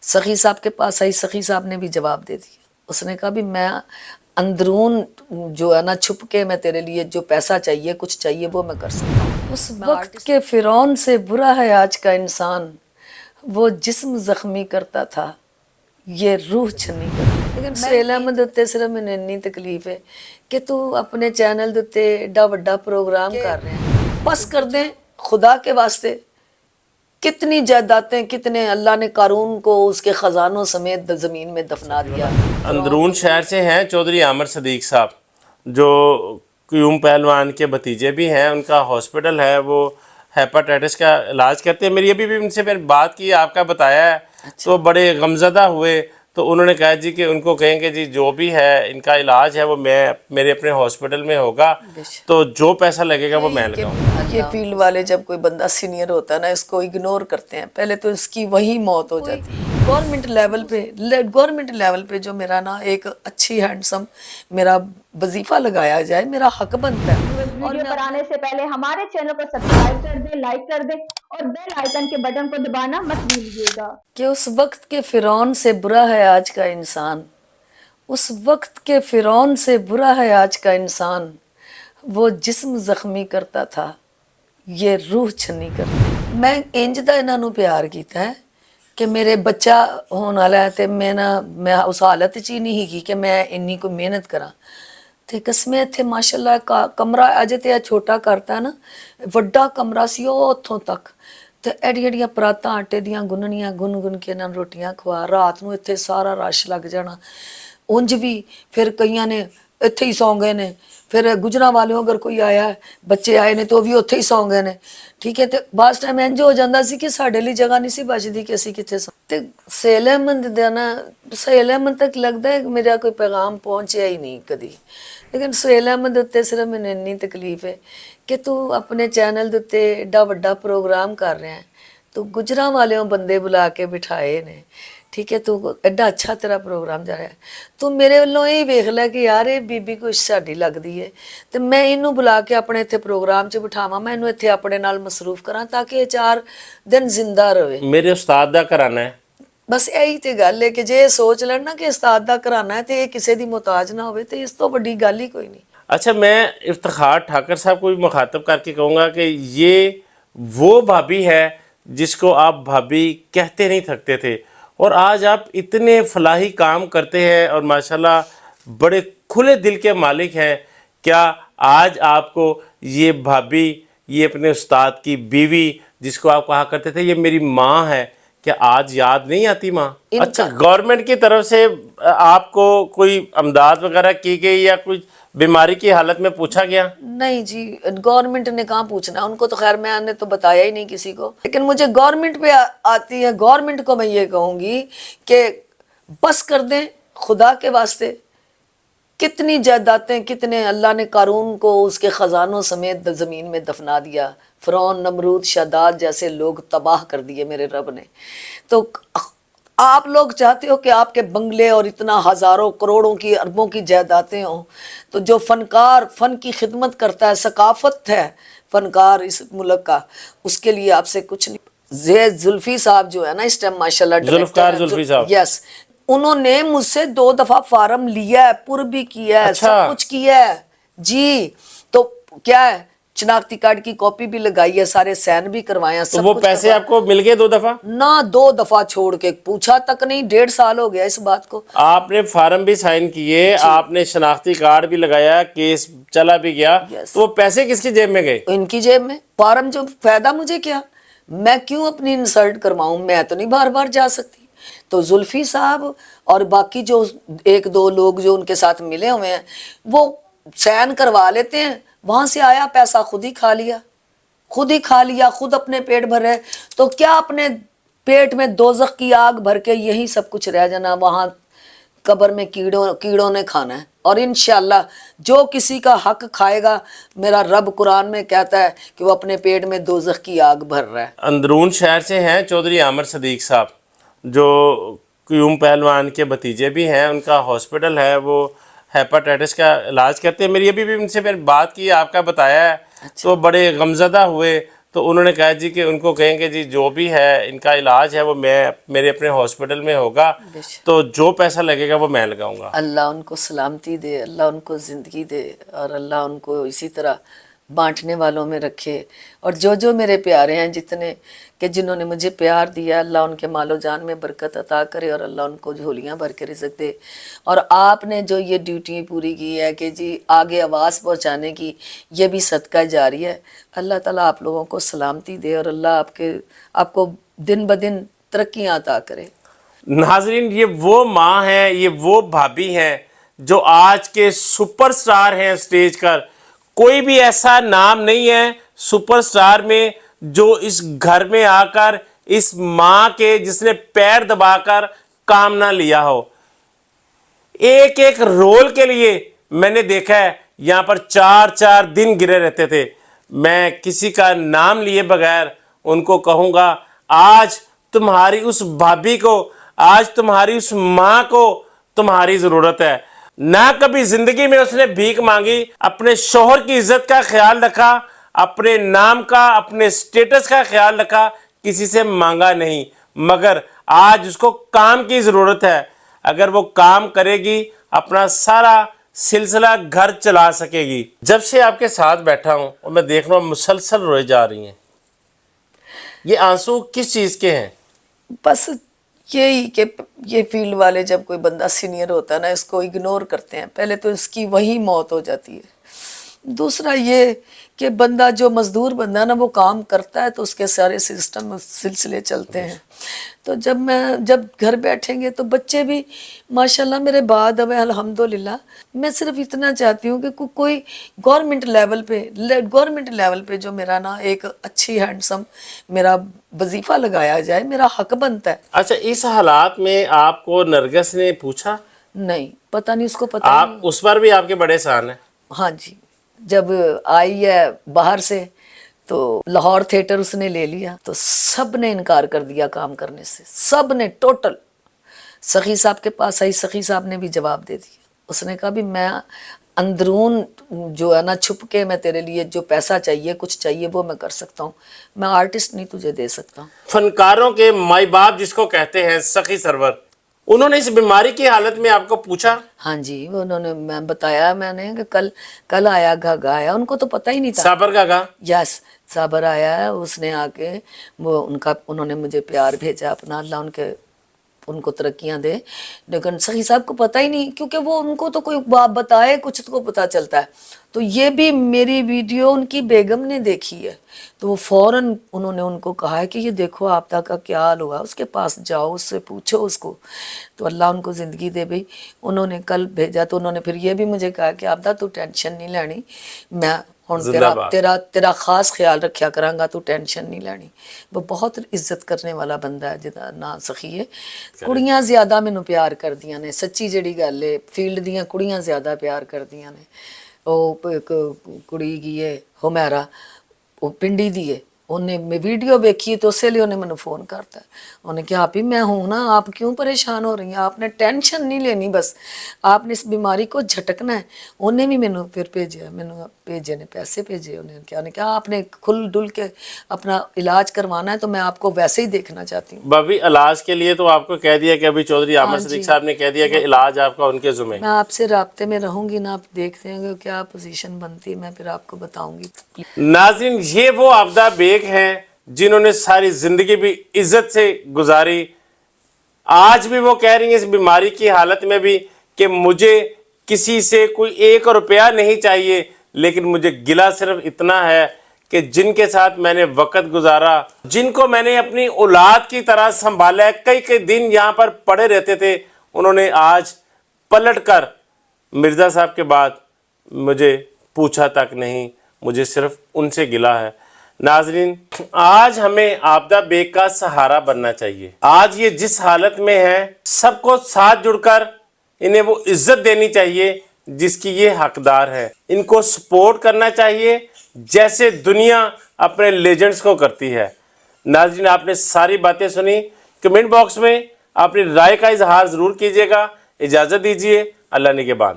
سخی صاحب کے پاس آئی, سخی صاحب نے بھی جواب دے دیا. اس نے کہا بھی میں اندرون جو ہے نا چھپ کے میں تیرے لیے جو پیسہ چاہیے کچھ چاہیے وہ میں کر سکتا ہوں. اس وقت کے فرعون سے برا ہے آج کا انسان, وہ جسم زخمی کرتا تھا یہ روح چھنی کرتا. لیکن سہیل احمد اتنے صرف میں اتنی تکلیف ہے کہ تو اپنے چینل دے ایڈا وڈا پروگرام کر رہے ہیں, بس کر دیں خدا کے واسطے. کتنی جائیدادیں, کتنے اللہ نے قارون کو اس کے خزانوں سمیت زمین میں دفنا دیا. اندرون شہر سے ہیں چودھری عامر صدیق صاحب, جو قیوم پہلوان کے بھتیجے بھی ہیں. ان کا ہاسپٹل ہے, وہ ہیپاٹائٹس کا علاج کرتے ہیں. میری ابھی بھی ان سے میں نے بات کی, آپ کا بتایا ہے, تو بڑے غمزدہ ہوئے. تو انہوں نے کہا جی کہ ان کو کہیں کہ جی جو بھی ہے ان کا علاج ہے وہ میرے اپنے ہاسپٹل میں ہوگا, تو جو پیسہ لگے گا وہ میں لگاؤں گا. یہ فیلڈ والے جب کوئی بندہ سینئر ہوتا ہے نا, اس کو اگنور کرتے ہیں. پہلے تو اس کی وہی موت ہو جاتی ہے. گورنمنٹ لیول پہ جو میرا نا ایک اچھی ہینڈسم میرا وظیفہ لگایا جائے, میرا حق بنتا ہے. ویڈیو پر آنے سے پہلے ہمارے چینل کو سبسکرائب کر دیں, لائک کر دیں اور بیل آئیکن کے بٹن کو دبانا مت بھولیے گا. کہ اس وقت کے فرعون سے برا ہے آج کا انسان, اس وقت کے فرعون سے برا ہے آج کا انسان, وہ جسم زخمی کرتا تھا یہ روح چھنی کرتا. میں انج دا انہاں نوں پیار کیتا ہے کہ میرے بچہ ہونے والا ہے, تے میں اس حالت چ ہی نہیں کی کہ میں انی کوئی محنت کراں. تے قسمیں اتھے ماشاءاللہ کمرہ اجے تے چھوٹا کرتا ہے نا, وڈا کمرہ سی او اتھوں تک. تے ایڈیاں ایڈیاں پراتاں آٹے دیاں گننیاں, گن کے انہاں روٹیاں کھوا. رات نوں اتھے سارا رش لگ جانا. انج بھی پھر کئیاں نے اتھے ہی سو گئے نے. پھر گجراں والوں اگر کوئی آیا ہے, بچے آئے نے تو وہ بھی اتھے ہی سو گئے نے. ٹھیک ہے, تے بعض ٹائم انج ہو جاندہ سی کہ ساڈے لیے جگہ نہیں سی بچدی کہ اسی کتھے سو. تے سہیل احمد دا نا, سہیل احمد تک لگتا ہے کہ میرا کوئی پیغام پہنچیا ہی نہیں کدی. لیکن سہیل احمد اتنے صرف میں اتنی تکلیف ہے کہ تو اپنے چینل دے ایڈا وڈا پروگرام کر رہے ہیں, تو گجراں والوں بندے بلا کے بٹھائے نے. ٹھیک ہے, تو ایڈا اچھا تیرا پروگرام جا رہا ہے. تو میرے والوں یہ ویکھ لے کہ یار یہ بی کچھ ساڈی لگتی ہے, تو میں انہوں بلا کے اپنے اتنے پروگرام چ بٹھاواں, میں انہوں اتنے اپنے نال مصروف کراں تاکہ یہ 4 دن زندہ رہے. میرے استاد دا کرانا ہے. بس یہی تے گل ہے کہ جے سوچ لین نا کہ استاد دا کرانا ہے, تو یہ کسی دی محتاج نہ ہوئے, تو اس تو بڑی گل ہی کوئی نہیں. اچھا, میں افتخار ٹھاکر صاحب کو بھی مخاطب کر کے کہوں گا کہ یہ وہ بھابی ہے جس کو آپ بھابی کہتے نہیں تھکتے تھے, اور آج آپ اتنے فلاحی کام کرتے ہیں اور ماشاءاللہ بڑے کھلے دل کے مالک ہیں. کیا آج آپ کو یہ بھابی, یہ اپنے استاد کی بیوی جس کو آپ کہا کرتے تھے یہ میری ماں ہے, کیا آج یاد نہیں آتی ماں؟ اچھا, گورنمنٹ کی طرف سے آپ کو کوئی امداد وغیرہ کی گئی یا کوئی بیماری کی حالت میں پوچھا گیا؟ نہیں جی, گورنمنٹ نے کہاں پوچھنا ان کو, تو خیر میں نے تو بتایا ہی نہیں کسی کو. لیکن مجھے گورنمنٹ پہ آتی ہے, گورنمنٹ کو میں یہ کہوں گی کہ بس کر دیں خدا کے واسطے. کتنی جائیدادیں, کتنے اللہ نے قارون کو اس کے خزانوں سمیت زمین میں دفنا دیا. فرعون, نمرود, شداد جیسے لوگ تباہ کر دیے میرے رب نے. تو آپ لوگ چاہتے ہو کہ آپ کے بنگلے اور اتنا ہزاروں کروڑوں کی اربوں کی جائیدادیں ہوں, تو جو فنکار فن کی خدمت کرتا ہے, ثقافت ہے فنکار اس ملک کا, اس کے لیے آپ سے کچھ نہیں. زید زلفی صاحب جو ہے نا اس ٹائم ماشاءاللہ ذوالفقار زلفی صاحب, یس, انہوں نے مجھ سے 2 دفعہ فارم لیا ہے, پر بھی کیا ہے, سب کچھ کیا ہے جی. تو کیا ہے, شناختی کارڈ کی کاپی بھی لگائی ہے, سارے سین بھی کروائے ہیں. تو وہ پیسے آپ کو مل گئے 2 دفعہ؟ نہ 2 دفعہ چھوڑ کے پوچھا تک نہیں, 1.5 سال ہو گیا اس بات کو. آپ نے فارم بھی سائن کیے, آپ نے شناختی کارڈ بھی لگایا, کیس چلا بھی گیا, تو وہ پیسے کس کی جیب میں گئے؟ ان کی جیب میں. فارم جو فائدہ مجھے کیا, میں کیوں اپنی انسلٹ کرواؤں, میں تو نہیں بار بار جا سکتی. تو زلفی صاحب اور باقی جو 1-2 لوگ جو ان کے ساتھ ملے ہوئے ہیں, وہ سین کروا لیتے ہیں, وہاں سے آیا پیسہ خود ہی کھا لیا, خود اپنے پیٹ بھر رہے. تو کیا اپنے پیٹ میں دوزخ کی آگ بھر کے یہی سب کچھ رہ جانا, وہاں قبر میں کیڑوں نے کھانا ہے. اور انشاءاللہ جو کسی کا حق کھائے گا, میرا رب قرآن میں کہتا ہے کہ وہ اپنے پیٹ میں دوزخ کی آگ بھر رہا ہے. اندرون شہر سے ہیں چودھری عامر صدیق صاحب, جو قیوم پہلوان کے بھتیجے بھی ہیں. ان کا ہاسپٹل ہے, وہ ہیپاٹائٹس کا علاج کرتے ہیں. میری ابھی بھی ان سے میں نے بات کی, آپ کا بتایا ہے, تو بڑے غمزدہ ہوئے. تو انہوں نے کہا جی کہ ان کو کہیں کہ جی جو بھی ہے ان کا علاج ہے وہ میرے اپنے ہاسپٹل میں ہوگا، تو جو پیسہ لگے گا وہ میں لگاؤں گا۔ اللہ ان کو سلامتی دے، اللہ ان کو زندگی دے، اور اللہ ان کو اسی طرح بانٹنے والوں میں رکھے۔ اور جو میرے پیارے ہیں جتنے کہ جنہوں نے مجھے پیار دیا، اللہ ان کے مال و جان میں برکت عطا کرے، اور اللہ ان کو جھولیاں بھر کے رزق دے۔ اور آپ نے جو یہ ڈیوٹی پوری کی ہے کہ جی آگے آواز پہنچانے کی، یہ بھی صدقہ جاری ہے۔ اللہ تعالیٰ آپ لوگوں کو سلامتی دے، اور اللہ آپ کو دن بدن ترقیاں عطا کرے۔ ناظرین، یہ وہ ماں ہیں، یہ وہ بھابھی ہیں جو آج کے سپر سٹار ہیں اسٹیج پر۔ کوئی بھی ایسا نام نہیں ہے سپر سٹار میں جو اس گھر میں آ کر اس ماں کے جس نے پیر دبا کر کام نہ لیا ہو۔ ایک ایک رول کے لیے میں نے دیکھا ہے یہاں پر 4 دن گرے رہتے تھے۔ میں کسی کا نام لیے بغیر ان کو کہوں گا، آج تمہاری اس بھابھی کو، آج تمہاری اس ماں کو تمہاری ضرورت ہے۔ نہ کبھی زندگی میں اس نے بھیک مانگی، اپنے شوہر کی عزت کا خیال رکھا، اپنے نام کا، اپنے سٹیٹس کا خیال رکھا، کسی سے مانگا نہیں، مگر آج اس کو کام کی ضرورت ہے۔ اگر وہ کام کرے گی اپنا سارا سلسلہ گھر چلا سکے گی۔ جب سے آپ کے ساتھ بیٹھا ہوں اور میں دیکھ رہا ہوں مسلسل روئے جا رہی ہیں، یہ آنسو کس چیز کے ہیں؟ بس یہی کہ یہ فیلڈ والے جب کوئی بندہ سینئر ہوتا ہے نا، اس کو اگنور کرتے ہیں۔ پہلے تو اس کی وہی موت ہو جاتی ہے، دوسرا یہ کہ بندہ جو مزدور بندہ ہے نا وہ کام کرتا ہے تو اس کے سارے سسٹم سلسلے چلتے ہیں۔ تو جب گھر بیٹھیں گے تو بچے بھی ماشاءاللہ میرے بعد اب الحمدللہ۔ میں صرف اتنا چاہتی ہوں کہ کوئی گورنمنٹ لیول پہ جو میرا نا ایک اچھی ہینڈسم میرا وظیفہ لگایا جائے، میرا حق بنتا ہے۔ اچھا، اس حالات میں آپ کو نرگس نے پوچھا؟ نہیں، پتہ نہیں اس کو پتہ آپ نہیں۔ اس پر بھی آپ کے بڑے احسان ہیں۔ ہاں جی، جب آئی ہے باہر سے تو لاہور تھیٹر اس نے لے لیا تو سب نے انکار کر دیا کام کرنے سے، سب نے ٹوٹل۔ سخی صاحب کے پاس آئی، سخی صاحب نے بھی جواب دے دیا۔ اس نے کہا بھی میں اندرون جو ہے نا چھپ کے میں تیرے لیے جو پیسہ چاہیے کچھ چاہیے وہ میں کر سکتا ہوں، میں آرٹسٹ نہیں تجھے دے سکتا۔ فنکاروں کے مائی باپ جس کو کہتے ہیں سخی سرور، انہوں نے اس بیماری کی حالت میں آپ کو پوچھا؟ ہاں جی، انہوں نے میں بتایا میں نے کہ کل آیا گھاگا آیا، ان کو تو پتہ ہی نہیں تھا۔ صابر کا کہا؟ یس، صابر آیا ہے، اس نے آ کے انہوں نے مجھے پیار بھیجا اپنا، اللہ ان کو ترقیاں دے۔ لیکن سخی صاحب کو پتہ ہی نہیں، کیونکہ وہ ان کو تو کوئی بات بتائے کچھ تو کو پتہ چلتا ہے۔ تو یہ بھی میری ویڈیو ان کی بیگم نے دیکھی ہے، تو وہ فوراً انہوں نے ان کو کہا ہے کہ یہ دیکھو آپدہ کا کیا حال ہوا، اس کے پاس جاؤ، اس سے پوچھو اس کو۔ تو اللہ ان کو زندگی دے بھئی۔ انہوں نے کل بھیجا تو انہوں نے پھر یہ بھی مجھے کہا کہ آپدہ تو ٹینشن نہیں لینی، میں تیرا خاص خیال رکھیا کراں گا، تو ٹینشن نہیں لینی۔ وہ بہت عزت کرنے والا بندہ ہے جدا نا سخی ہے۔ کڑیاں زیادہ مینوں پیار کردیاں نے، سچی جڑی گل ہے، فیلڈ دیاں کڑیاں زیادہ پیار کردیاں نے۔ وہ ایک کڑی کی ہے ہمیرا، وہ پنڈی دی ہے، انہیں میں ویڈیو دیکھی تو اسی لیے انہیں مجھے فون کرتا ہے، انہیں کہا آپ ہی میں ہوں نا، آپ کیوں پریشان ہو رہی ہیں، آپ نے ٹینشن نہیں لینی، بس آپ نے اس بیماری کو جھٹکنا ہے۔ انہیں بھی مینوں پھر بھیجے نے پیسے بھیجے، انہیں کہا آپ نے کھل ڈل کے اپنا علاج کروانا ہے تو میں آپ کو ویسے ہی دیکھنا چاہتی ہوں۔ بھابھی علاج کے لیے تو آپ کو کہہ دیا کہ ابھی چودھری عامر صدیق صاحب نے کہہ دیا کہ علاج آپ کا ان کے ذمہ۔ میں آپ سے رابطے میں رہوں گی نا، آپ دیکھتے ہیں کیا پوزیشن بنتی ہے، میں پھر آپ کو بتاؤں گی۔ ناظرین، یہ وہ عابدہ بیگ ہیں جنہوں نے ساری زندگی بھی عزت سے گزاری۔ آج بھی وہ کہہ رہی ہیں اس بیماری کی حالت میں بھی کہ مجھے کسی سے کوئی 1 روپیہ نہیں چاہیے، لیکن مجھے گلہ صرف اتنا ہے کہ جن کے ساتھ میں نے وقت گزارا، جن کو میں نے اپنی اولاد کی طرح سنبھالا ہے، کئی دن یہاں پر پڑے رہتے تھے، انہوں نے آج پلٹ کر مرزا صاحب کے بعد مجھے پوچھا تک نہیں، مجھے صرف ان سے گلہ ہے۔ ناظرین، آج ہمیں عابدہ بیگ کا سہارا بننا چاہیے۔ آج یہ جس حالت میں ہے، سب کو ساتھ جڑ کر انہیں وہ عزت دینی چاہیے جس کی یہ حقدار ہے۔ ان کو سپورٹ کرنا چاہیے جیسے دنیا اپنے لیجنڈز کو کرتی ہے۔ ناظرین، آپ نے ساری باتیں سنی، کمنٹ باکس میں اپنی رائے کا اظہار ضرور کیجیے گا۔ اجازت دیجیے، اللہ نگہبان۔